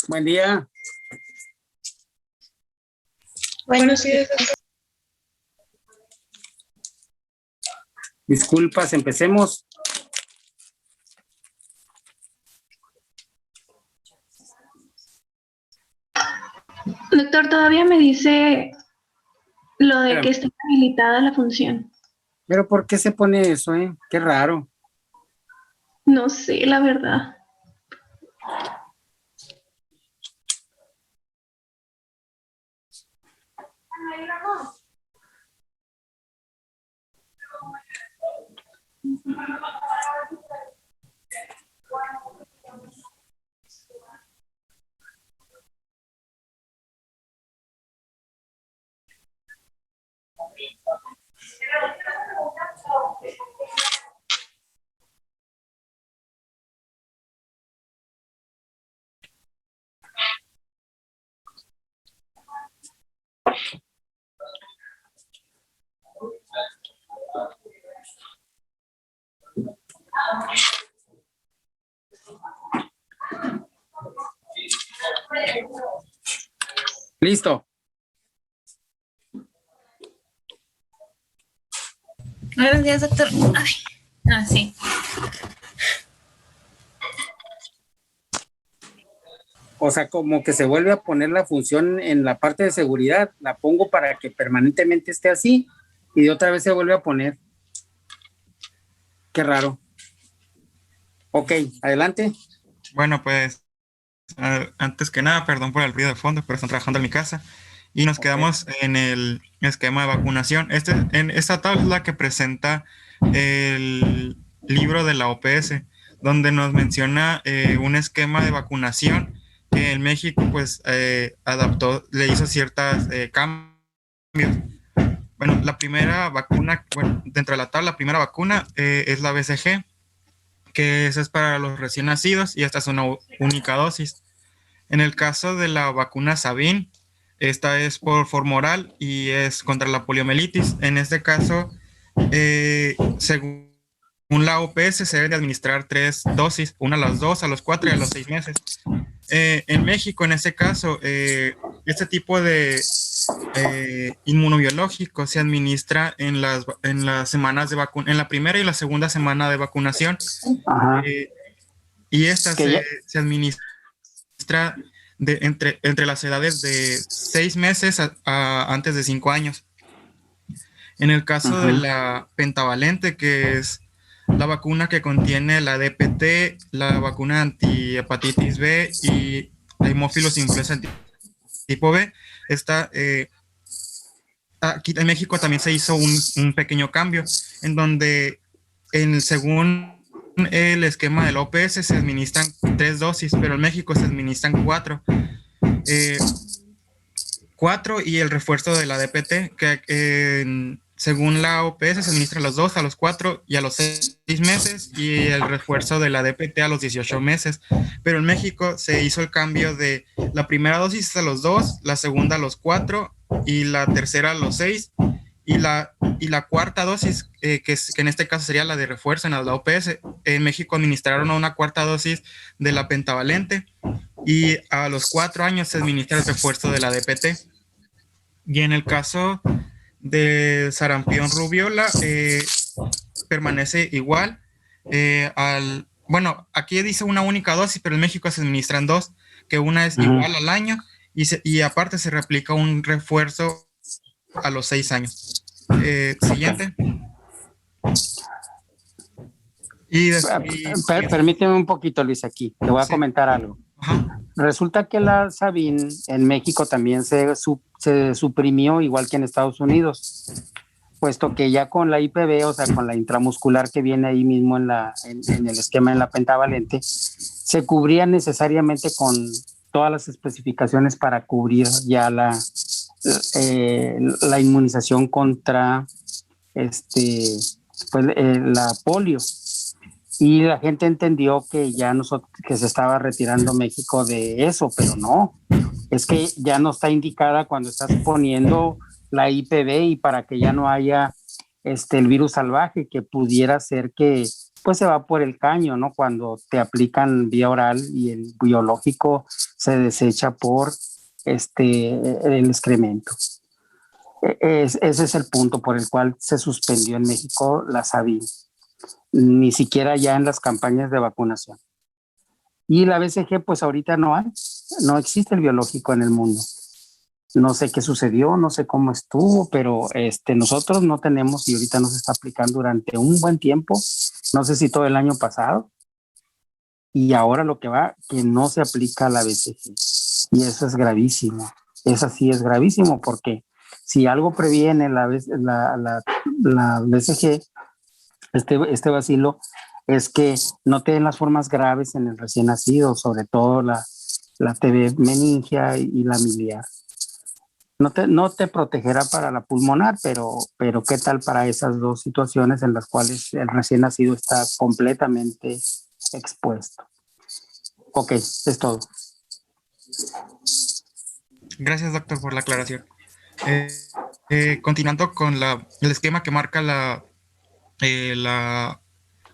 Buen día. Buenos días. Disculpas, empecemos. Doctor, todavía me dice lo de Pero, que está habilitada la función. pero ¿por qué se pone eso, Qué raro. No sé, la verdad. Listo. Buenos días, doctor. Ay, sí. O sea, como que se vuelve a poner la función en la parte de seguridad. La pongo para que permanentemente esté así y de otra vez se vuelve a poner. Qué raro. Ok, adelante. Bueno, pues antes que nada, perdón por el ruido de fondo, pero están trabajando en mi casa. Y nos quedamos en el esquema de vacunación. Esta tabla es la que presenta el libro de la OPS, donde nos menciona un esquema de vacunación que en México pues adaptó, le hizo ciertas cambios. Bueno, la primera vacuna, bueno, dentro de la tabla, la primera vacuna es la BCG, que esa es para los recién nacidos y esta es una única dosis. En el caso de la vacuna Sabin, esta es por forma oral y es contra la poliomielitis. En este caso, según la OPS, se deben de administrar 3 dosis, una a los 2, a los 4 y a los 6 meses. En México, en este caso, este tipo de inmunobiológico se administra en las semanas de vacunación, en la primera y la segunda semana de vacunación. Ajá. Y esta Que se administra entre las edades de 6 meses antes de 5 años. En el caso de la pentavalente, que es la vacuna que contiene la DPT, la vacuna antihepatitis B y la hemófilos influenza tipo B, aquí en México también se hizo un pequeño cambio, en donde según el esquema del OPS se administran 3 dosis, pero en México se administran 4. 4 y el refuerzo de la DPT, que según la OPS se administra a los 2, a los 4 y a los 6 meses, y el refuerzo de la DPT a los 18 meses. Pero en México se hizo el cambio de la primera dosis a los 2, la segunda a los 4 y la tercera a los 6. Y la cuarta dosis, que en este caso sería la de refuerzo en la OPS, en México administraron una cuarta dosis de la pentavalente y a los 4 años se administra el refuerzo de la DPT. Y en el caso de sarampión rubiola, permanece igual. Bueno, aquí dice una única dosis, pero en México se administran 2, que una es igual al año y aparte se replica un refuerzo a los 6 años. Siguiente. Permíteme un poquito, Luis, aquí. Te voy a comentar algo. Ajá. Resulta que la Sabin en México también se suprimió, igual que en Estados Unidos, puesto que ya con la IPV, o sea, con la intramuscular que viene ahí mismo en el esquema en la pentavalente, se cubría necesariamente con todas las especificaciones para cubrir ya la inmunización contra la polio. Y la gente entendió que ya que se estaba retirando México de eso, pero no. es que ya no está indicada cuando estás poniendo la IPV y para que ya no haya el virus salvaje que pudiera ser que pues se va por el caño, ¿no? Cuando te aplican vía oral y el biológico se desecha por el excremento. Ese es el punto por el cual se suspendió en México la Sabin, ni siquiera ya en las campañas de vacunación. Y la BCG, pues ahorita no existe el biológico en el mundo. No sé qué sucedió, no sé cómo estuvo, pero nosotros no tenemos y ahorita no se está aplicando durante un buen tiempo, no sé si todo el año pasado, y ahora lo que va, que no se aplica la BCG. Y eso es gravísimo, eso sí es gravísimo, porque si algo previene la BCG, este bacilo, es que no te den las formas graves en el recién nacido, sobre todo la TB meningia y la miliar. No te protegerá para la pulmonar, pero ¿qué tal para esas dos situaciones en las cuales el recién nacido está completamente expuesto? Ok, es todo. Gracias, doctor, por la aclaración. Continuando con el esquema que marca la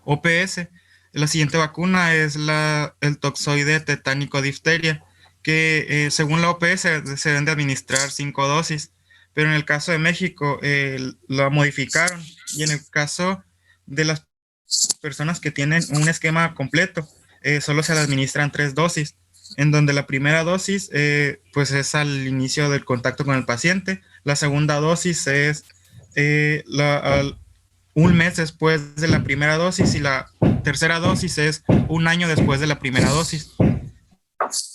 OPS, la siguiente vacuna es el toxoide tetánico difteria, que según la OPS se deben de administrar 5 dosis, pero en el caso de México la modificaron, y en el caso de las personas que tienen un esquema completo, solo se le administran 3 dosis, en donde la primera dosis pues es al inicio del contacto con el paciente, la segunda dosis es un mes después de la primera dosis, y la tercera dosis es un año después de la primera dosis,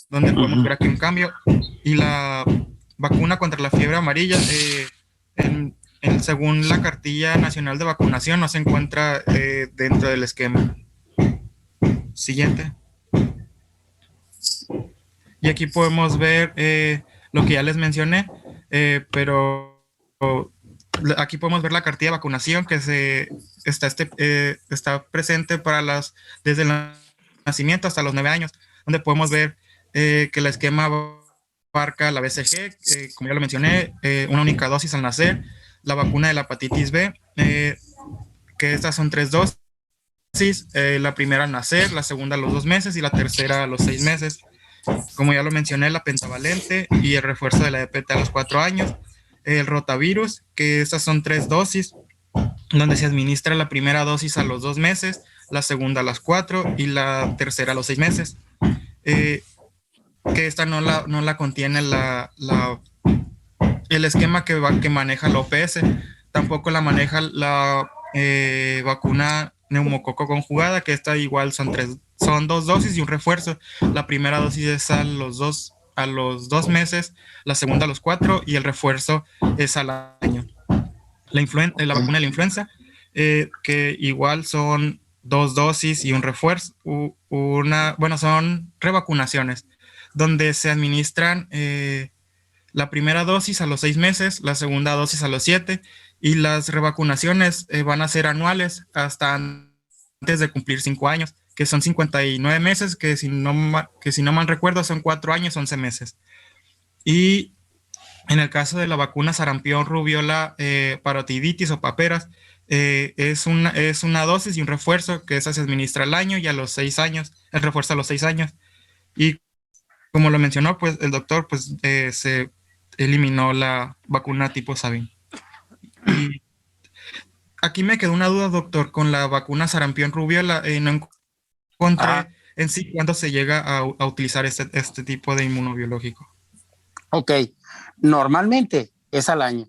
donde podemos ver aquí un cambio. Y la vacuna contra la fiebre amarilla, según la cartilla nacional de vacunación, no se encuentra dentro del esquema. Siguiente. Y aquí podemos ver lo que ya les mencioné, pero aquí podemos ver la cartilla de vacunación que está presente para desde el nacimiento hasta los 9 años, donde podemos ver que el esquema abarca la BCG, como ya lo mencioné, una única dosis al nacer, la vacuna de la hepatitis B, que estas son 3 dosis, la primera al nacer, la segunda a los 2 meses y la tercera a los 6 meses. Como ya lo mencioné, la pentavalente y el refuerzo de la DPT a los 4 años, el rotavirus, que estas son 3 dosis, donde se administra la primera dosis a los 2 meses, la segunda a los 4 y la tercera a los 6 meses. Que esta no la contiene el esquema que maneja la OPS, tampoco la maneja la vacuna neumococo conjugada, que esta igual son 2 dosis y un refuerzo. La primera dosis es a los 2 meses, la segunda a los 4 y el refuerzo es al año. La vacuna de la influenza, que igual son 2 dosis y un refuerzo, son revacunaciones, donde se administran la primera dosis a los 6 meses, la segunda dosis a los 7, y las revacunaciones van a ser anuales hasta antes de cumplir 5 años, que son 59 meses, que si no mal recuerdo son 4 años, 11 meses. Y en el caso de la vacuna sarampión, rubiola, parotiditis o paperas, es una dosis y un refuerzo, que esa se administra al año y a los 6 años, el refuerzo a los 6 años. Y como lo mencionó, pues el doctor, pues se eliminó la vacuna tipo Sabin. Y aquí me quedó una duda, doctor, con la vacuna sarampión, rubiola, no encontré en sí cuándo se llega a utilizar este tipo de inmunobiológico. Ok, normalmente es al año.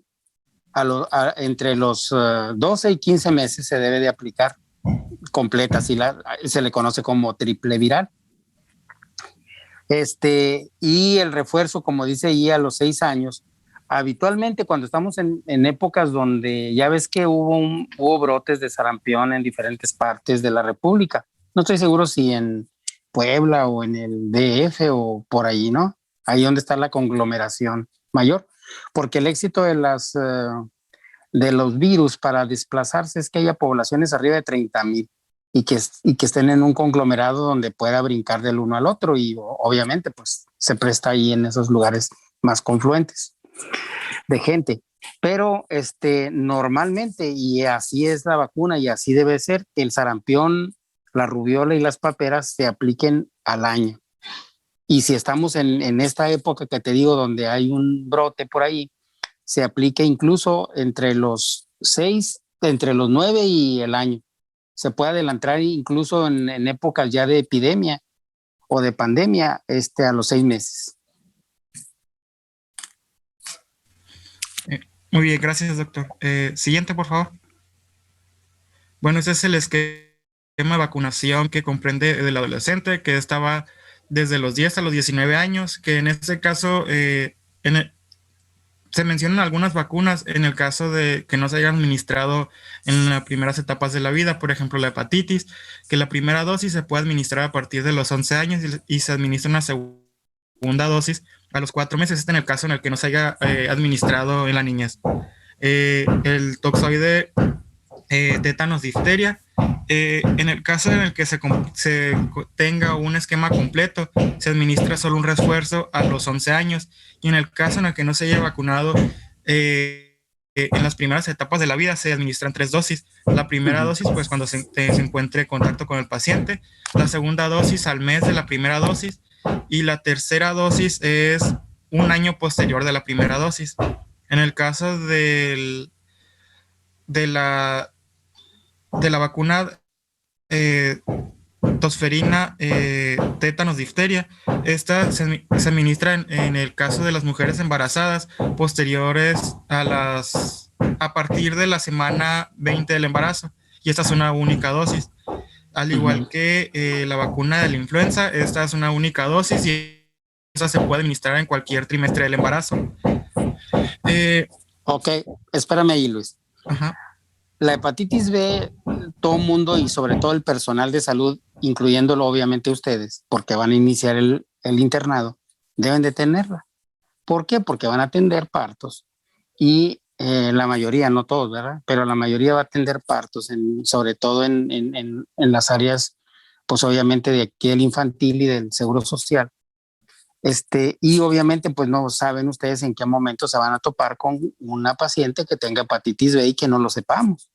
Entre los 12 y 15 meses se debe de aplicar completa, se le conoce como triple viral. Y el refuerzo, como dice ahí, a los 6 años. Habitualmente cuando estamos en épocas donde ya ves que hubo brotes de sarampión en diferentes partes de la República, no estoy seguro si en Puebla o en el DF o por ahí, ¿no? Ahí donde está la conglomeración mayor, porque el éxito de los virus para desplazarse es que haya poblaciones arriba de 30,000 y que estén en un conglomerado donde pueda brincar del uno al otro, y obviamente pues se presta ahí en esos lugares más confluentes de gente. Pero normalmente, y así es la vacuna y así debe ser, el sarampión, la rubiola y las paperas se apliquen al año. Y si estamos en esta época que te digo, donde hay un brote por ahí, se aplica incluso entre los 9 y el año. Se puede adelantar incluso en épocas ya de epidemia o de pandemia a los 6 meses. Muy bien, gracias, doctor. Siguiente, por favor. Bueno, ese es el esquema de vacunación que comprende del adolescente, que estaba desde los 10 a los 19 años, que en este caso se mencionan algunas vacunas en el caso de que no se hayan administrado en las primeras etapas de la vida, por ejemplo, la hepatitis, que la primera dosis se puede administrar a partir de los 11 años y se administra una segunda dosis a los 4 meses, este en el caso en el que no se haya administrado en la niñez. El toxoide tétanos, difteria. En el caso en el que se tenga un esquema completo, se administra solo un refuerzo a los 11 años. Y en el caso en el que no se haya vacunado en las primeras etapas de la vida, se administran 3 dosis. La primera dosis, pues cuando se encuentre en contacto con el paciente. La segunda dosis al mes de la primera dosis. Y la tercera dosis es un año posterior de la primera dosis. En el caso de la vacuna tosferina, tétanos, difteria, esta se administra en el caso de las mujeres embarazadas posteriores a partir de la semana 20 del embarazo, y esta es una única dosis. Al igual que la vacuna de la influenza, esta es una única dosis y esta se puede administrar en cualquier trimestre del embarazo. Ok, espérame ahí, Luis. Ajá. La hepatitis B, todo el mundo y sobre todo el personal de salud, incluyéndolo obviamente ustedes, porque van a iniciar el internado, deben de tenerla. ¿Por qué? Porque van a atender partos y la mayoría, no todos, ¿verdad? Pero la mayoría va a atender partos, sobre todo en las áreas, pues obviamente de aquí del infantil y del seguro social. Y obviamente pues no saben ustedes en qué momento se van a topar con una paciente que tenga hepatitis B y que no lo sepamos.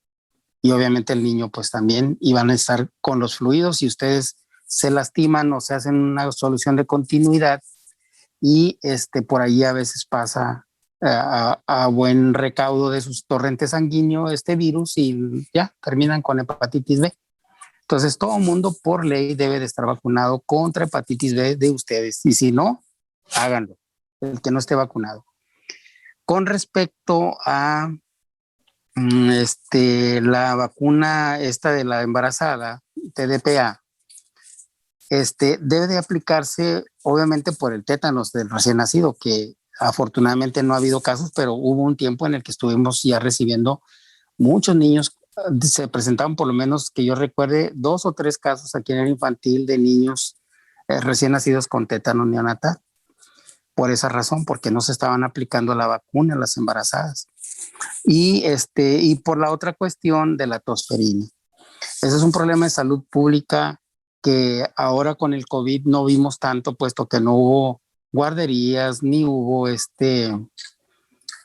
Y obviamente el niño pues también, y van a estar con los fluidos y ustedes se lastiman o se hacen una solución de continuidad y por ahí a veces pasa a buen recaudo de sus torrentes sanguíneos este virus y ya terminan con hepatitis B. Entonces todo el mundo por ley debe de estar vacunado contra hepatitis B de ustedes y si no, háganlo, el que no esté vacunado. Con respecto a la vacuna esta de la embarazada, TDPA, debe de aplicarse obviamente por el tétanos del recién nacido, que afortunadamente no ha habido casos, pero hubo un tiempo en el que estuvimos ya recibiendo muchos niños. Se presentaban por lo menos que yo recuerde 2 o 3 casos aquí en el infantil de niños recién nacidos con tétano neonatal. Por esa razón, porque no se estaban aplicando la vacuna a las embarazadas. Y por la otra cuestión de la tosferina. Ese es un problema de salud pública que ahora con el COVID no vimos tanto, puesto que no hubo guarderías, ni hubo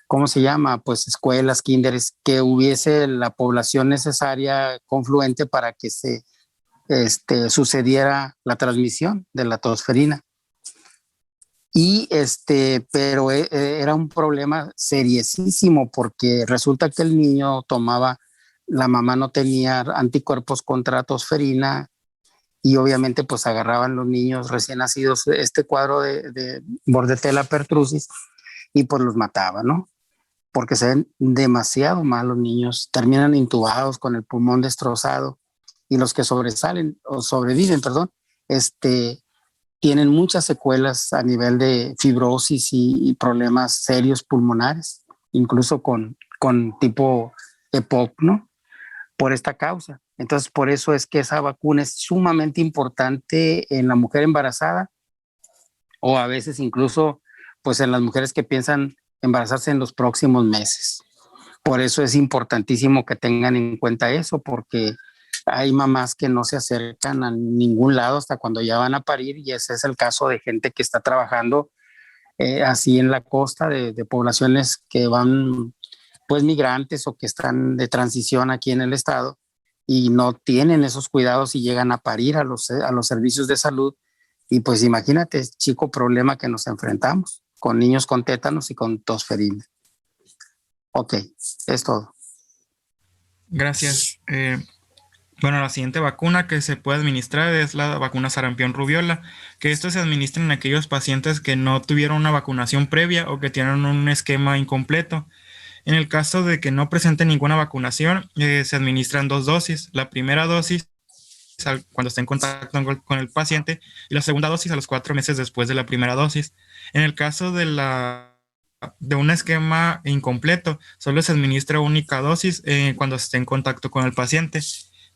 ¿cómo se llama? Pues escuelas, kinders, que hubiese la población necesaria confluente para que se sucediera la transmisión de la tosferina. Y pero era un problema seriosísimo porque resulta que el niño tomaba, la mamá no tenía anticuerpos contra tosferina y obviamente pues agarraban los niños recién nacidos este cuadro de Bordetella pertussis y pues los mataban, ¿no? Porque se ven demasiado mal los niños, terminan intubados con el pulmón destrozado y los que sobreviven, tienen muchas secuelas a nivel de fibrosis y problemas serios pulmonares, incluso con tipo EPOC, ¿no? Por esta causa. Entonces, por eso es que esa vacuna es sumamente importante en la mujer embarazada o a veces incluso pues en las mujeres que piensan embarazarse en los próximos meses. Por eso es importantísimo que tengan en cuenta eso, porque hay mamás que no se acercan a ningún lado hasta cuando ya van a parir, y ese es el caso de gente que está trabajando así en la costa, de poblaciones que van pues migrantes o que están de transición aquí en el estado y no tienen esos cuidados y llegan a parir a los servicios de salud. Y pues imagínate, chico problema que nos enfrentamos con niños con tétanos y con tosferina. Ok, es todo. Gracias. Bueno, la siguiente vacuna que se puede administrar es la vacuna sarampión rubiola, que esto se administra en aquellos pacientes que no tuvieron una vacunación previa o que tienen un esquema incompleto. En el caso de que no presente ninguna vacunación, se administran 2 dosis. La primera dosis cuando está en contacto con el paciente y la segunda dosis a los 4 meses después de la primera dosis. En el caso de un esquema incompleto, solo se administra única dosis cuando esté en contacto con el paciente.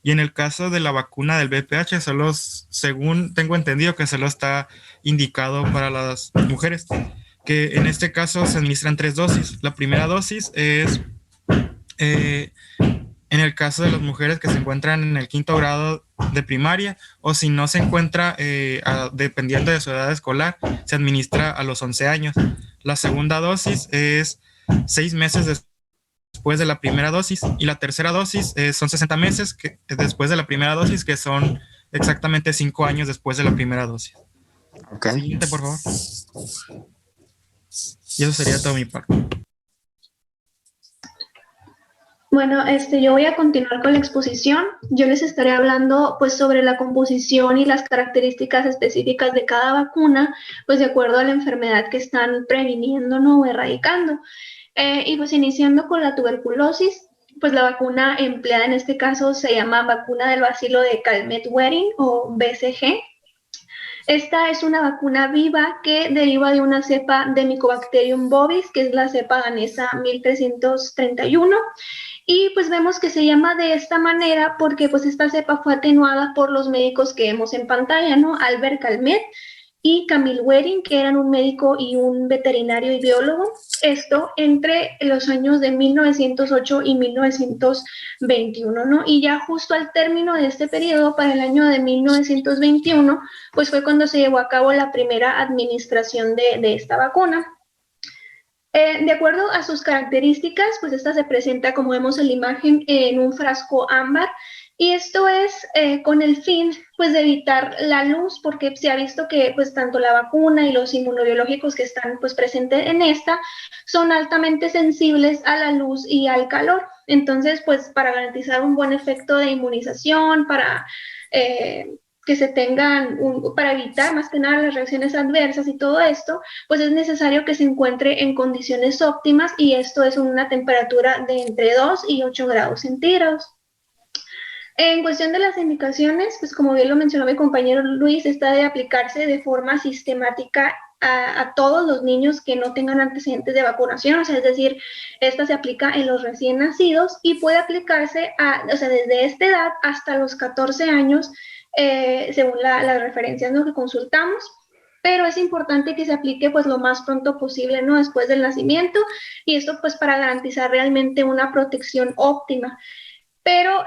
Y en el caso de la vacuna del VPH, solo, según tengo entendido, que solo está indicado para las mujeres, que en este caso se administran 3 dosis. La primera dosis es en el caso de las mujeres que se encuentran en el 5º grado de primaria, o si no se encuentra, dependiendo de su edad escolar, se administra a los 11 años. La segunda dosis es 6 meses después de la primera dosis, y la tercera dosis son 60 meses después de la primera dosis, que son exactamente 5 años después de la primera dosis. Ok. Siguiente, por favor. Y eso sería todo mi parte. Bueno, yo voy a continuar con la exposición. Yo les estaré hablando pues sobre la composición y las características específicas de cada vacuna, pues de acuerdo a la enfermedad que están previniendo, ¿no? O erradicando. Y pues iniciando con la tuberculosis, pues la vacuna empleada en este caso se llama vacuna del bacilo de Calmette-Guerin o BCG. Esta es una vacuna viva que deriva de una cepa de Mycobacterium bovis, que es la cepa danesa 1331. Y pues vemos que se llama de esta manera porque pues esta cepa fue atenuada por los médicos que vemos en pantalla, ¿no? Albert Calmette y Camille Guerin, que eran un médico y un veterinario y biólogo. Esto entre los años de 1908 y 1921, ¿no? Y ya justo al término de este periodo, para el año de 1921, pues fue cuando se llevó a cabo la primera administración de esta vacuna. De acuerdo a sus características, pues esta se presenta, como vemos en la imagen, en un frasco ámbar, y esto es con el fin pues de evitar la luz, porque se ha visto que pues tanto la vacuna y los inmunobiológicos que están pues presentes en esta son altamente sensibles a la luz y al calor. Entonces pues para garantizar un buen efecto de inmunización, para que se tengan, para evitar más que nada las reacciones adversas y todo esto, pues es necesario que se encuentre en condiciones óptimas, y esto es una temperatura de entre 2 y 8 grados centígrados. En cuestión de las indicaciones, pues como bien lo mencionó mi compañero Luis, está de aplicarse de forma sistemática a todos los niños que no tengan antecedentes de vacunación, o sea, es decir, esta se aplica en los recién nacidos y puede aplicarse desde esta edad hasta los 14 años, según las referencias, ¿no?, que consultamos, pero es importante que se aplique pues lo más pronto posible, ¿no?, después del nacimiento, y esto pues para garantizar realmente una protección óptima. Pero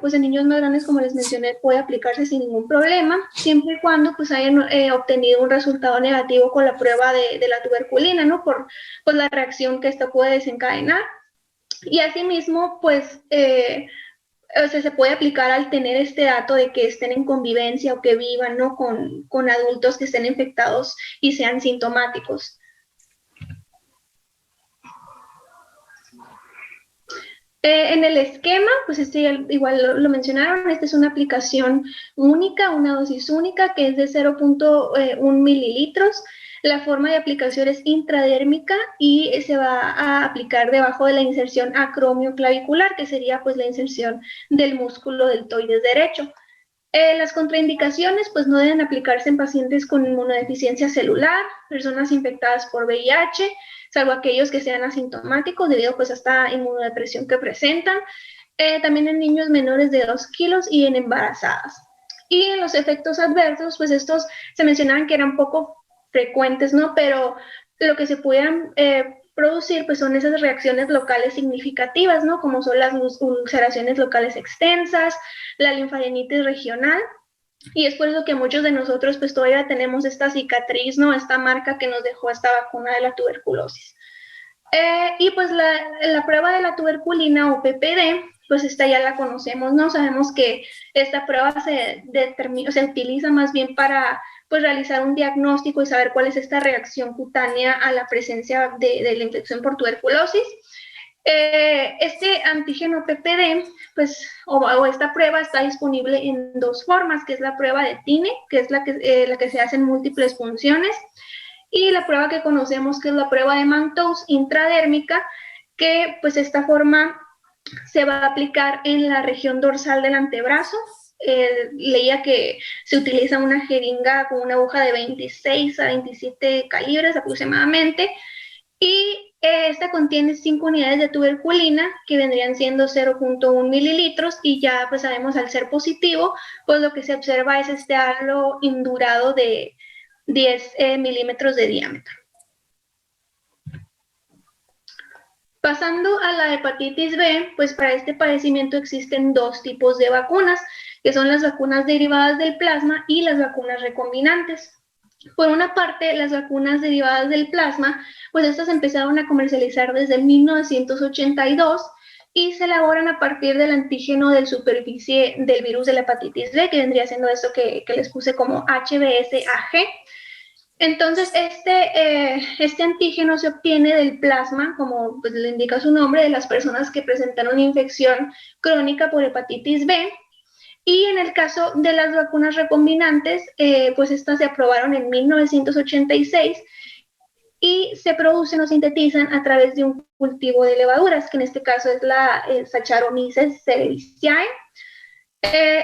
pues en niños más grandes, como les mencioné, puede aplicarse sin ningún problema, siempre y cuando pues hayan obtenido un resultado negativo con la prueba de la tuberculina, ¿no?, por pues la reacción que esto puede desencadenar. Y asimismo, pues se puede aplicar al tener este dato de que estén en convivencia o que vivan, ¿no?, con adultos que estén infectados y sean sintomáticos. En el esquema, pues igual lo mencionaron, esta es una aplicación única, una dosis única que es de 0.1 mililitros. La forma de aplicación es intradérmica y se va a aplicar debajo de la inserción acromioclavicular, que sería pues la inserción del músculo deltoides derecho. Las contraindicaciones pues no deben aplicarse en pacientes con inmunodeficiencia celular, personas infectadas por VIH, salvo aquellos que sean asintomáticos debido pues a esta inmunodepresión que presentan, también en niños menores de 2 kilos y en embarazadas. Y en los efectos adversos, pues estos se mencionaban que eran poco frecuentes, ¿no?, pero lo que se pudieran producir, pues son esas reacciones locales significativas, ¿no? Como son las ulceraciones locales extensas, la linfadenitis regional, y es por eso que muchos de nosotros pues todavía tenemos esta cicatriz, ¿no? Esta marca que nos dejó esta vacuna de la tuberculosis. Y pues la prueba de la tuberculina o PPD, pues esta ya la conocemos, ¿no? Sabemos que esta prueba se utiliza más bien para pues realizar un diagnóstico y saber cuál es esta reacción cutánea a la presencia de la infección por tuberculosis. Este antígeno PPD, pues, o esta prueba está disponible en dos formas, que es la prueba de TINE, que es la que se hace en múltiples funciones, y la prueba que conocemos, que es la prueba de Mantoux intradérmica, que pues esta forma se va a aplicar en la región dorsal del antebrazo. Leía que se utiliza una jeringa con una aguja de 26 a 27 calibres aproximadamente, y esta contiene 5 unidades de tuberculina, que vendrían siendo 0.1 mililitros, y ya pues sabemos, al ser positivo, pues lo que se observa es este halo indurado de 10 milímetros de diámetro. Pasando a la hepatitis B, pues para este padecimiento existen dos tipos de vacunas, que son las vacunas derivadas del plasma y las vacunas recombinantes. Por una parte, las vacunas derivadas del plasma, pues estas empezaron a comercializar desde 1982 y se elaboran a partir del antígeno de superficie del virus de la hepatitis B, que vendría siendo esto que les puse como HBsAg. Entonces, este antígeno se obtiene del plasma, como pues le indica su nombre, de las personas que presentan una infección crónica por hepatitis B. Y en el caso de las vacunas recombinantes, pues estas se aprobaron en 1986 y se producen o sintetizan a través de un cultivo de levaduras, que en este caso es la Saccharomyces cerevisiae,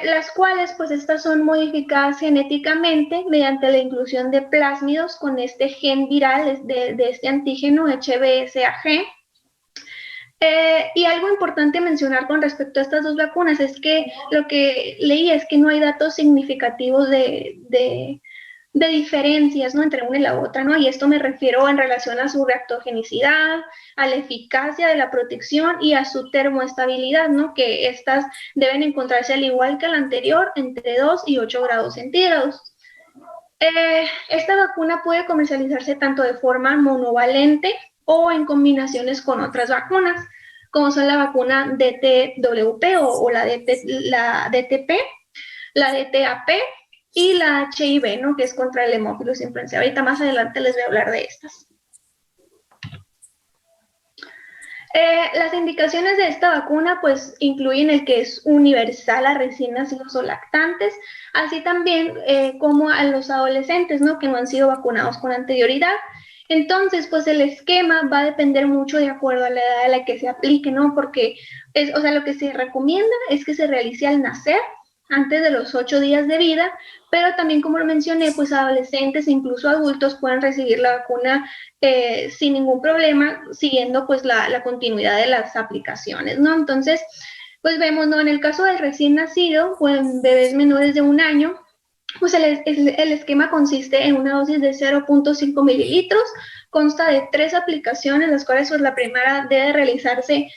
las cuales pues estas son modificadas genéticamente mediante la inclusión de plásmidos con este gen viral de este antígeno HBsAg. Y algo importante mencionar con respecto a estas dos vacunas es que lo que leí es que no hay datos significativos de diferencias, ¿no?, entre una y la otra, ¿no? Y esto me refiero en relación a su reactogenicidad, a la eficacia de la protección y a su termoestabilidad, ¿no?, que estas deben encontrarse al igual que la anterior entre 2 y 8 grados centígrados. Esta vacuna puede comercializarse tanto de forma monovalente o en combinaciones con otras vacunas, como son la vacuna DTWP o la DTP, la DTAP y la HIV, ¿no?, que es contra el Haemophilus influenzae. Ahorita más adelante les voy a hablar de estas. Las indicaciones de esta vacuna pues incluyen el que es universal a recién nacidos o lactantes, así también como a los adolescentes, ¿no?, que no han sido vacunados con anterioridad. Entonces, pues el esquema va a depender mucho de acuerdo a la edad a la que se aplique, ¿no? Porque, lo que se recomienda es que se realice al nacer, antes de los 8 días de vida, pero también, como lo mencioné, pues adolescentes e incluso adultos pueden recibir la vacuna sin ningún problema, siguiendo pues la continuidad de las aplicaciones, ¿no? Entonces, pues vemos, ¿no?, en el caso del recién nacido o en bebés menores de 1 año, pues el esquema consiste en una dosis de 0.5 mililitros, consta de 3 aplicaciones, las cuales pues la primera debe realizarse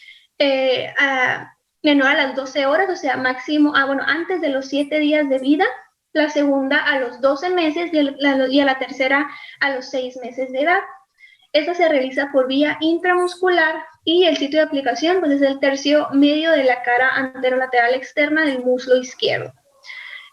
menor a las 12 horas, o sea, máximo, antes de los 7 días de vida, la segunda a los 12 meses y a la tercera a los 6 meses de edad. Esta se realiza por vía intramuscular y el sitio de aplicación pues es el tercio medio de la cara anterolateral externa del muslo izquierdo.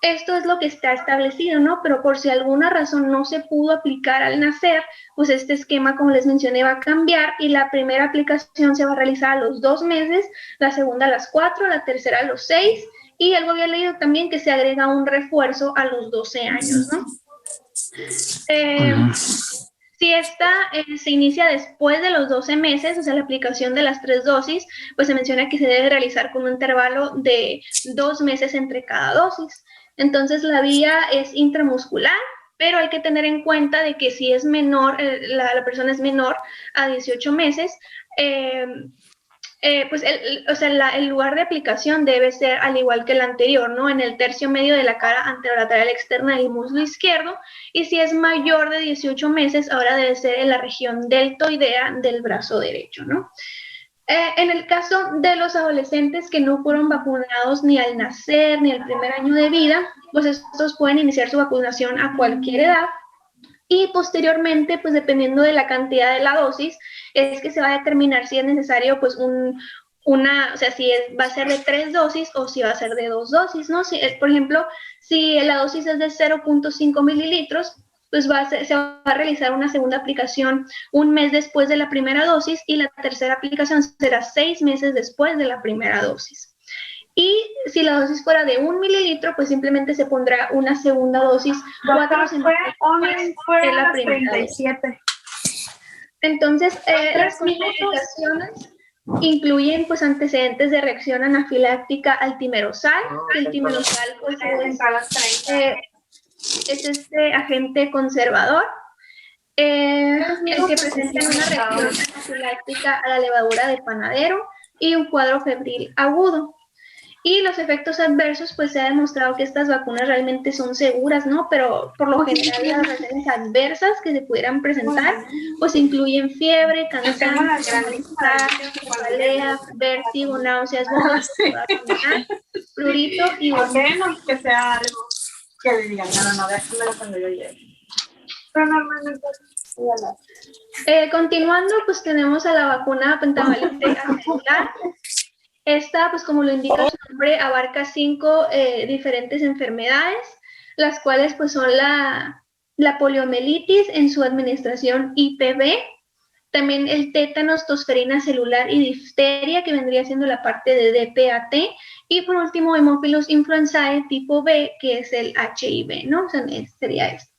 Esto es lo que está establecido, ¿no? Pero por si alguna razón no se pudo aplicar al nacer, pues este esquema, como les mencioné, va a cambiar y la primera aplicación se va a realizar a los 2 meses, la segunda a las 4, la tercera a los 6 y algo había leído también que se agrega un refuerzo a los 12 años, ¿no? Si esta se inicia después de los 12 meses, o sea, la aplicación de las 3 dosis, pues se menciona que se debe realizar con un intervalo de 2 meses entre cada dosis. Entonces, la vía es intramuscular, pero hay que tener en cuenta de que si es menor, la persona es menor a 18 meses, pues o sea, el lugar de aplicación debe ser al igual que el anterior, ¿no? En el tercio medio de la cara anterolateral externa del muslo izquierdo, y si es mayor de 18 meses, ahora debe ser en la región deltoidea del brazo derecho, ¿no? En el caso de los adolescentes que no fueron vacunados ni al nacer ni al primer año de vida, pues estos pueden iniciar su vacunación a cualquier edad, y posteriormente, pues dependiendo de la cantidad de la dosis, es que se va a determinar si es necesario, pues o sea, si va a ser de 3 dosis o si va a ser de 2 dosis, ¿no? Si, por ejemplo, si la dosis es de 0.5 mililitros, pues se va a realizar una segunda aplicación un mes después de la primera dosis, y la tercera aplicación será 6 meses después de la primera dosis. Y si la dosis fuera de 1 mililitro, pues simplemente se pondrá una segunda dosis 4 semanas después de la primera dosis. Entonces, las contraindicaciones incluyen pues antecedentes de reacción anafiláctica al timerosal. El timerosal pues, es este agente conservador, el que presenta una reacción anafiláctica a la levadura de panadero y un cuadro febril agudo. Y los efectos adversos, pues se ha demostrado que estas vacunas realmente son seguras, ¿no? Pero por lo general las reacciones adversas que se pudieran presentar, pues incluyen fiebre, cansancio, cefalea, vértigo, náuseas, vómitos, prurito y menos que sea algo que le digan, no, déjamelo cuando yo llegue. Pero normalmente continuando, pues tenemos a la vacuna pentavalente acelular. Esta, pues como lo indica su nombre, abarca 5 diferentes enfermedades, las cuales pues son la poliomielitis en su administración IPV, también el tétanos, tosferina celular y difteria, que vendría siendo la parte de DPAT, y por último Haemophilus influenzae tipo B, que es el HIV, ¿no? O sea, sería esto.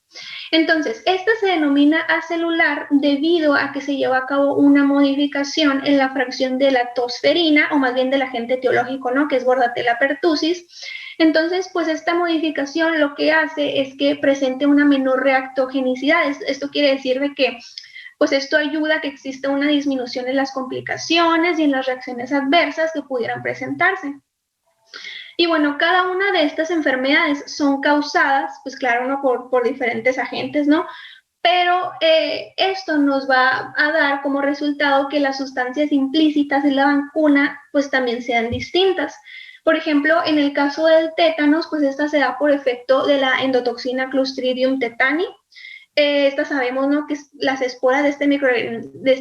Entonces, esta se denomina acelular debido a que se lleva a cabo una modificación en la fracción de la tosferina, o más bien del agente etiológico, ¿no? Que es Bordetella pertussis. Entonces, pues esta modificación lo que hace es que presente una menor reactogenicidad. Esto quiere decir de que pues esto ayuda a que exista una disminución en las complicaciones y en las reacciones adversas que pudieran presentarse. Y bueno, cada una de estas enfermedades son causadas, pues claro, ¿no? por diferentes agentes, ¿no? Pero esto nos va a dar como resultado que las sustancias implícitas en la vacuna, pues también sean distintas. Por ejemplo, en el caso del tétanos, pues esta se da por efecto de la endotoxina Clostridium tetani. Esta sabemos, ¿no? Que las esporas de este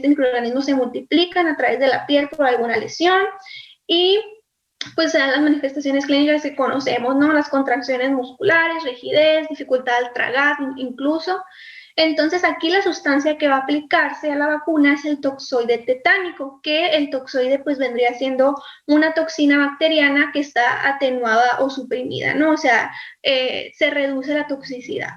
microorganismo se multiplican a través de la piel por alguna lesión, y pues se dan las manifestaciones clínicas que conocemos, ¿no? Las contracciones musculares, rigidez, dificultad al tragar incluso. Entonces aquí la sustancia que va a aplicarse a la vacuna es el toxoide tetánico, que el toxoide pues vendría siendo una toxina bacteriana que está atenuada o suprimida, ¿no? O sea, se reduce la toxicidad.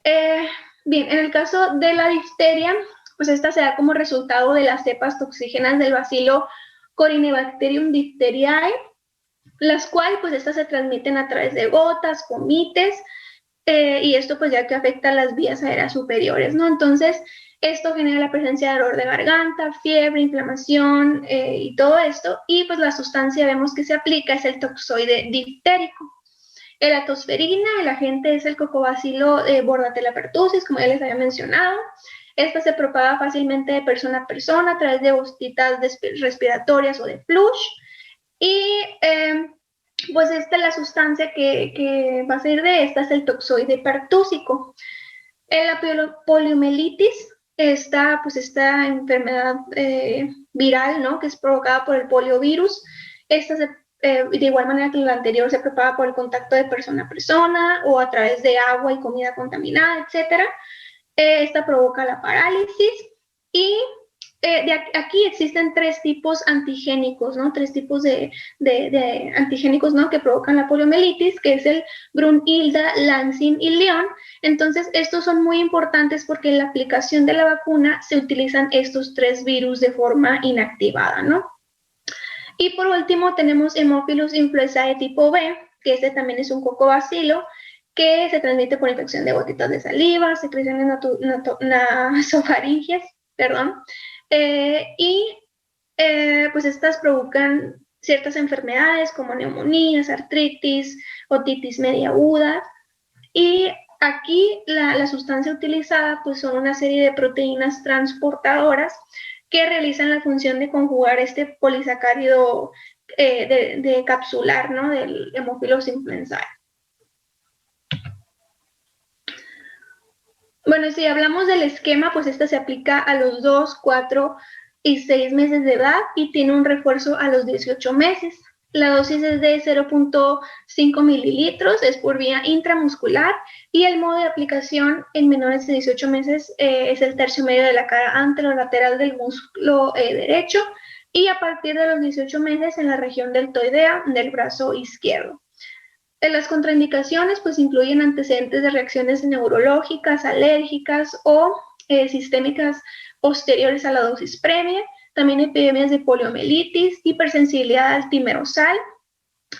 Bien, en el caso de la difteria, pues esta se da como resultado de las cepas toxígenas del bacilo Corynebacterium diphtheriae, las cuales pues estas se transmiten a través de gotas, comites, y esto pues ya que afecta a las vías aéreas superiores, ¿no? Entonces, esto genera la presencia de dolor de garganta, fiebre, inflamación y todo esto, y pues la sustancia vemos que se aplica es el toxoide difterico. La tosferina, el agente es el cocobacilo Bordetella pertussis, como ya les había mencionado. Esta se propaga fácilmente de persona a persona a través de gotitas respiratorias o de flush. Y pues esta es la sustancia que va a salir de esta, es el toxoide pertúsico. En la poliomielitis, esta enfermedad viral, ¿no? Que es provocada por el poliovirus, esta de igual manera que la anterior se propaga por el contacto de persona a persona o a través de agua y comida contaminada, etcétera. Esta provoca la parálisis, y aquí existen 3 tipos antigénicos, ¿no? 3 tipos de antigénicos, ¿no? Que provocan la poliomielitis, que es el Brunhilda, Lansing y Lyon. Entonces, estos son muy importantes porque en la aplicación de la vacuna se utilizan estos 3 virus de forma inactivada, ¿no? Y por último tenemos Haemophilus influenzae tipo B, que este también es un cocobacilo, que se transmite por infección de gotitas de saliva, secreciones nasofaringeas, perdón, y pues estas provocan ciertas enfermedades como neumonías, artritis, otitis media aguda. Y aquí la sustancia utilizada pues son una serie de proteínas transportadoras que realizan la función de conjugar este polisacárido de capsular, ¿no? Del Haemophilus influenzae. Bueno, si hablamos del esquema, pues esta se aplica a los 2, 4 y 6 meses de edad y tiene un refuerzo a los 18 meses. La dosis es de 0.5 mililitros, es por vía intramuscular y el modo de aplicación en menores de 18 meses es el tercio medio de la cara anterolateral del músculo derecho y a partir de los 18 meses en la región deltoidea del brazo izquierdo. Las contraindicaciones pues incluyen antecedentes de reacciones neurológicas, alérgicas o sistémicas posteriores a la dosis previa, también epidemias de poliomielitis, hipersensibilidad al timerosal,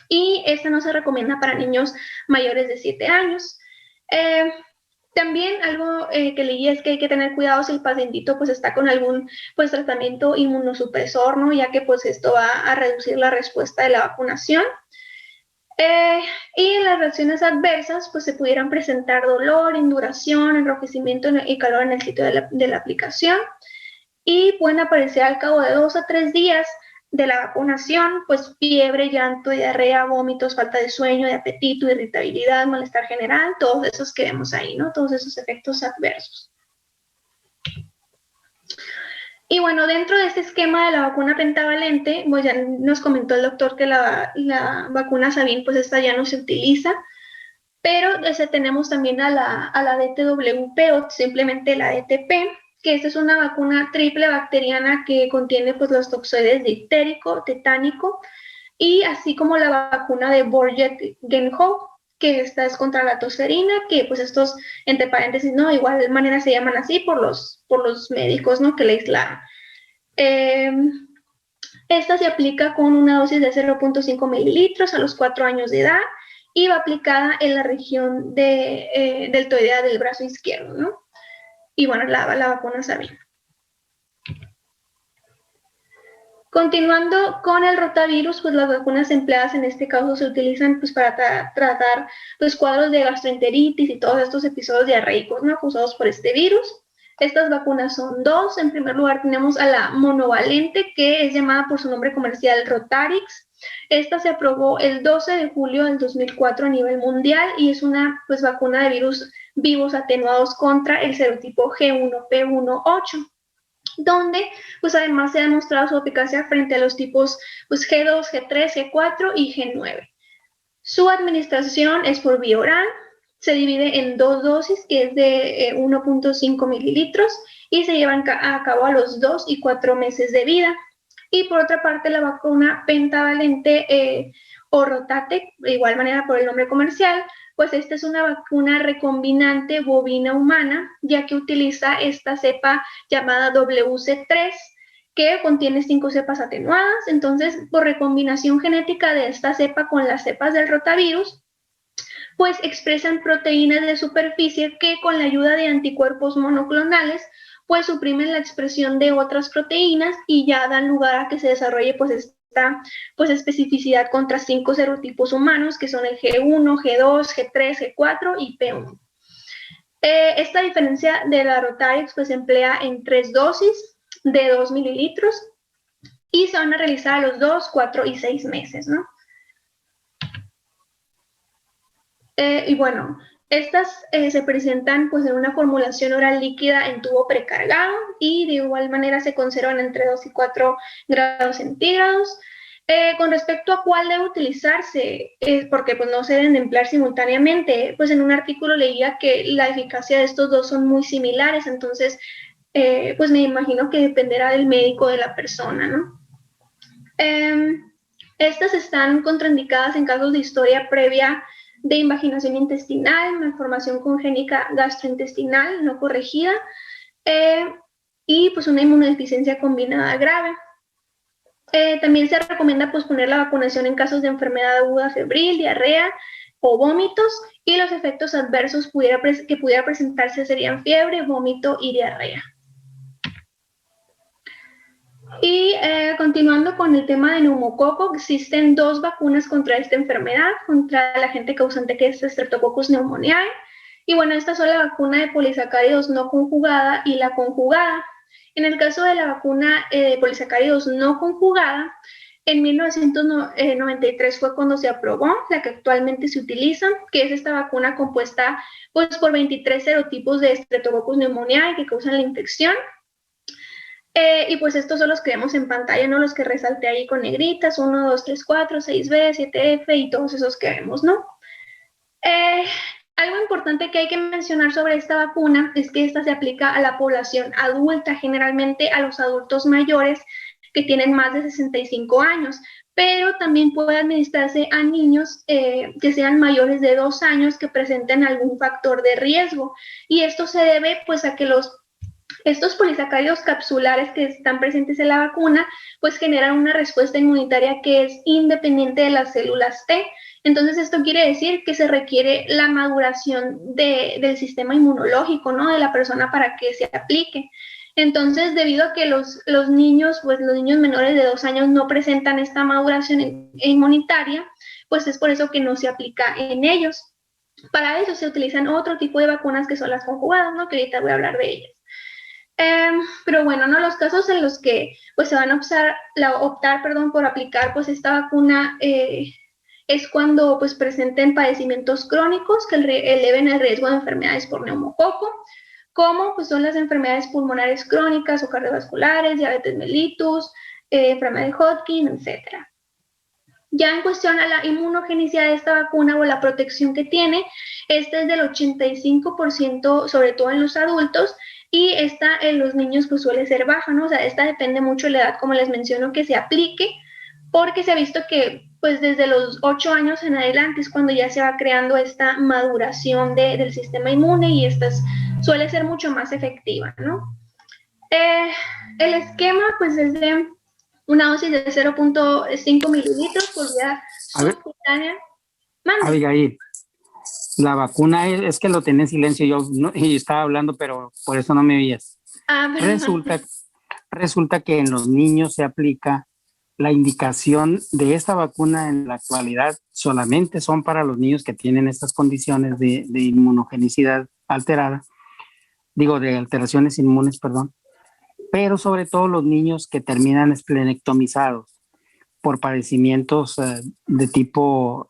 y esta no se recomienda para niños mayores de 7 años. También algo que leí es que hay que tener cuidado si el pacientito pues está con algún pues tratamiento inmunosupresor, ¿no? Ya que pues esto va a reducir la respuesta de la vacunación. Y en las reacciones adversas pues se pudieran presentar dolor, induración, enrojecimiento y calor en el sitio de la aplicación y pueden aparecer al cabo de 2 a 3 días de la vacunación, pues fiebre, llanto, diarrea, vómitos, falta de sueño, de apetito, irritabilidad, malestar general, todos esos que vemos ahí, ¿no? Todos esos efectos adversos. Y bueno, dentro de este esquema de la vacuna pentavalente, pues ya nos comentó el doctor que la vacuna Sabin, pues esta ya no se utiliza, pero tenemos también a la DTWP o simplemente la DTP, que esta es una vacuna triple bacteriana que contiene pues los toxoides difterico, tetánico, y así como la vacuna de Borget-Genhow, que esta es contra la tosferina, que pues estos, entre paréntesis, ¿no? Igual manera se llaman así por los médicos, ¿no? Que la aislaron. Esta se aplica con una dosis de 0.5 mililitros a los 4 años de edad y va aplicada en la región deltoidea del brazo izquierdo, ¿no? Y bueno, la vacuna Sabin. Continuando con el rotavirus, pues las vacunas empleadas en este caso se utilizan pues para tratar los cuadros de gastroenteritis y todos estos episodios diarreicos, ¿no? Causados por este virus. Estas vacunas son 2. En primer lugar tenemos a la monovalente, que es llamada por su nombre comercial Rotarix. Esta se aprobó el 12 de julio del 2004 a nivel mundial y es una pues vacuna de virus vivos atenuados contra el serotipo G1P1.8. donde pues además se ha demostrado su eficacia frente a los tipos pues, G2, G3, G4 y G9. Su administración es por vía oral, se divide en 2 dosis, que es de 1.5 mililitros, y se llevan a cabo a los 2 y 4 meses de vida. Y por otra parte, la vacuna pentavalente o Rotatec, de igual manera por el nombre comercial, pues esta es una vacuna recombinante bovina humana, ya que utiliza esta cepa llamada WC3, que contiene 5 cepas atenuadas. Entonces, por recombinación genética de esta cepa con las cepas del rotavirus, pues expresan proteínas de superficie que con la ayuda de anticuerpos monoclonales, pues suprimen la expresión de otras proteínas y ya dan lugar a que se desarrolle pues esta pues especificidad contra 5 serotipos humanos, que son el G1, G2, G3, G4 y P1. Esta diferencia de la Rotarix pues se emplea en 3 dosis de 2 mililitros y se van a realizar a los 2, 4 y 6 meses, ¿no? Y bueno, estas se presentan pues en una formulación oral líquida en tubo precargado y de igual manera se conservan entre 2 y 4 grados centígrados. Con respecto a cuál debe utilizarse, porque pues no se deben de emplear simultáneamente, pues en un artículo leía que la eficacia de estos dos son muy similares, entonces pues me imagino que dependerá del médico de la persona, ¿no? Estas están contraindicadas en casos de historia previa de invaginación intestinal, malformación congénita gastrointestinal no corregida y pues una inmunodeficiencia combinada grave. También se recomienda posponer la vacunación en casos de enfermedad aguda febril, diarrea o vómitos, y los efectos adversos que pudiera presentarse serían fiebre, vómito y diarrea. Y continuando con el tema de neumococo, existen 2 vacunas contra esta enfermedad, contra el agente causante que es Streptococcus pneumoniae. Y bueno, estas son la vacuna de polisacáridos no conjugada y la conjugada. En el caso de la vacuna de polisacáridos no conjugada, en 1993 fue cuando se aprobó la que actualmente se utiliza, que es esta vacuna compuesta pues, por 23 serotipos de Streptococcus pneumoniae que causan la infección. Y pues estos son los que vemos en pantalla, ¿no? Los que resalté ahí con negritas, 1, 2, 3, 4, 6B, 7F y todos esos que vemos, ¿no? Algo importante que hay que mencionar sobre esta vacuna es que esta se aplica a la población adulta, generalmente a los adultos mayores que tienen más de 65 años, pero también puede administrarse a niños que sean mayores de 2 años que presenten algún factor de riesgo. Y esto se debe pues a que estos polisacáridos capsulares que están presentes en la vacuna, pues generan una respuesta inmunitaria que es independiente de las células T. Entonces, esto quiere decir que se requiere la maduración del sistema inmunológico, ¿no? De la persona para que se aplique. Entonces, debido a que los niños, pues los niños menores de 2 años no presentan esta maduración inmunitaria, pues es por eso que no se aplica en ellos. Para eso se utilizan otro tipo de vacunas que son las conjugadas, ¿no? Que ahorita voy a hablar de ellas. Pero bueno, ¿no? Los casos en los que pues, se van a optar por aplicar pues, esta vacuna es cuando pues, presenten padecimientos crónicos que eleven el riesgo de enfermedades por neumococo, como pues, son las enfermedades pulmonares crónicas o cardiovasculares, diabetes mellitus, enfermedad de Hodgkin, etc. Ya en cuestión a la inmunogenicidad de esta vacuna o la protección que tiene, esta es del 85%, sobre todo en los adultos, y esta en los niños pues suele ser baja, ¿no? O sea, esta depende mucho de la edad, como les menciono, que se aplique, porque se ha visto que pues desde los 8 años en adelante es cuando ya se va creando esta maduración del sistema inmune y esta suele ser mucho más efectiva, ¿no? El esquema pues es de una dosis de 0.5 mililitros por vía subcutánea. Abigail, la vacuna es que lo tenía en silencio, yo y estaba hablando, pero por eso no me oías. Resulta que en los niños se aplica la indicación de esta vacuna en la actualidad solamente son para los niños que tienen estas condiciones de inmunogenicidad alterada, de alteraciones inmunes, perdón, pero sobre todo los niños que terminan esplenectomizados por padecimientos de tipo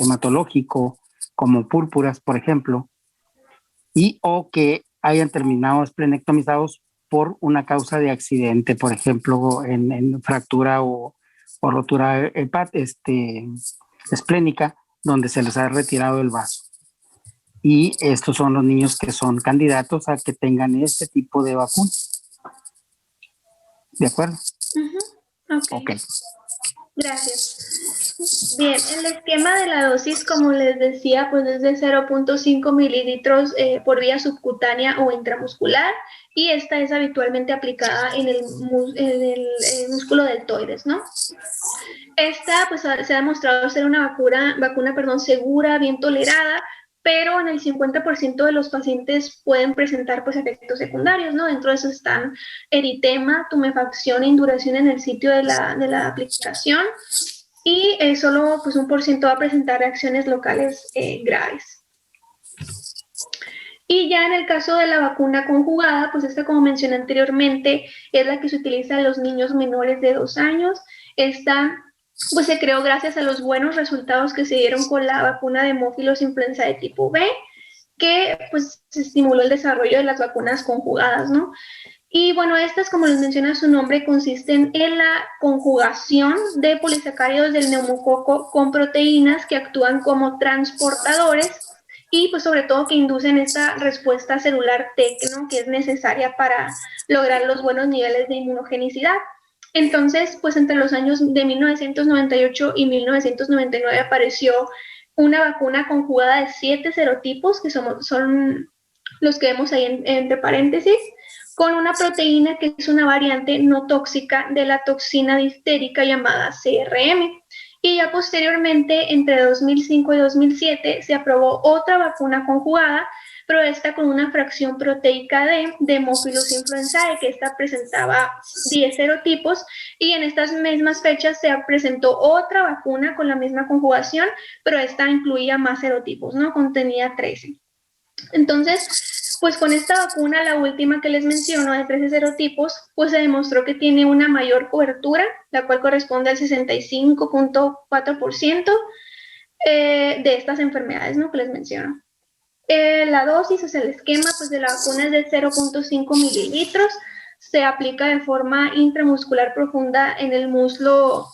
hematológico, como púrpuras, por ejemplo, o que hayan terminado esplenectomizados por una causa de accidente, por ejemplo, en fractura o rotura esplénica, donde se les ha retirado el vaso. Y estos son los niños que son candidatos a que tengan este tipo de vacuna. ¿De acuerdo? Okay. Gracias. Bien, el esquema de la dosis, como les decía, pues es de 0.5 mililitros por vía subcutánea o intramuscular, y esta es habitualmente aplicada en el músculo deltoides, ¿no? Esta pues se ha demostrado ser una vacuna segura, bien tolerada, pero en el 50% de los pacientes pueden presentar pues efectos secundarios, ¿no? Dentro de eso están eritema, tumefacción e induración en el sitio de la aplicación, y solo pues 1% va a presentar reacciones locales graves. Y ya en el caso de la vacuna conjugada, pues esta, como mencioné anteriormente, es la que se utiliza en los niños menores de 2 años. Esta pues se creó gracias a los buenos resultados que se dieron con la vacuna de hemófilos influenza de tipo B, que pues se estimuló el desarrollo de las vacunas conjugadas, ¿no? Y bueno, estas, como les menciona su nombre, consisten en la conjugación de polisacáridos del neumococo con proteínas que actúan como transportadores y pues sobre todo que inducen esta respuesta celular T, ¿no? Que es necesaria para lograr los buenos niveles de inmunogenicidad. Entonces, pues entre los años de 1998 y 1999 apareció una vacuna conjugada de 7 serotipos, que son los que vemos ahí entre paréntesis, con una proteína que es una variante no tóxica de la toxina difterica llamada CRM. Y ya posteriormente, entre 2005 y 2007, se aprobó otra vacuna conjugada, pero esta con una fracción proteica D de Haemophilus influenzae, que esta presentaba 10 serotipos, y en estas mismas fechas se presentó otra vacuna con la misma conjugación, pero esta incluía más serotipos, ¿no? Contenía 13. Entonces, pues con esta vacuna, la última que les menciono de 13 serotipos, pues se demostró que tiene una mayor cobertura, la cual corresponde al 65.4% de estas enfermedades, ¿no? Que les menciono. La dosis, o sea, el esquema pues, de la vacuna es de 0.5 mililitros, se aplica de forma intramuscular profunda en el muslo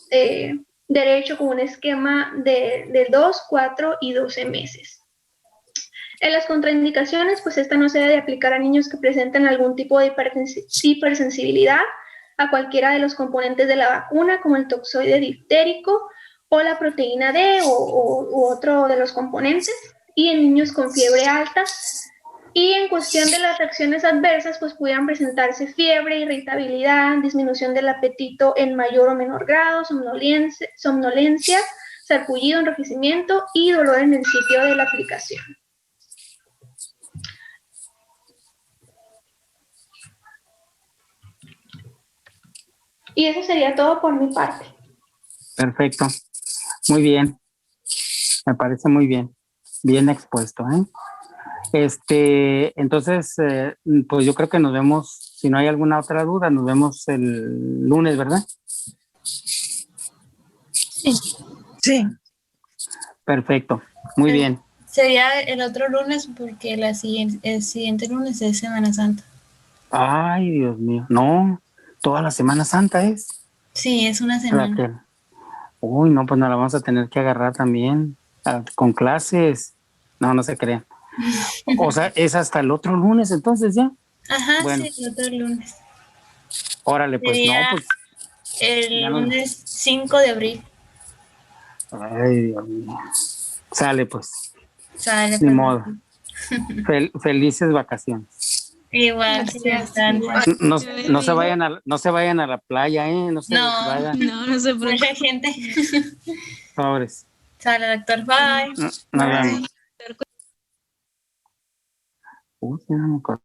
derecho con un esquema de 2, 4 y 12 meses. En las contraindicaciones, pues esta no se debe aplicar a niños que presenten algún tipo de hipersensibilidad a cualquiera de los componentes de la vacuna, como el toxoide difterico o la proteína D u otro de los componentes, y en niños con fiebre alta. Y en cuestión de las reacciones adversas, pues pudieran presentarse fiebre, irritabilidad, disminución del apetito en mayor o menor grado, somnolencia, sarpullido, enrojecimiento y dolor en el sitio de la aplicación. Y eso sería todo por mi parte. Perfecto. Muy bien. Me parece muy bien. Bien expuesto, ¿eh? Entonces, pues yo creo que nos vemos, si no hay alguna otra duda, nos vemos el lunes, ¿verdad? Sí. Perfecto. Muy bien. Sería el otro lunes porque el siguiente lunes es Semana Santa. Ay, Dios mío. No, toda la Semana Santa es. Sí, es una semana. Raquel. Uy, no, pues nos la vamos a tener que agarrar también con clases. No, no se crean. O sea, es hasta el otro lunes, entonces ya. Ajá, Bueno. sí, el otro lunes. Órale, pues Sería no, pues. el lunes 5 de abril. Ay, Dios mío. Sale, pues. Sale, Ni pues. modo. Felices vacaciones. Igual, sí, bastante. No se vayan a la playa, no se vayan. No se preocupe. Mucha gente. Pobres. Sale, doctor. Bye. Nos vemos. Uy, ya no me acuerdo.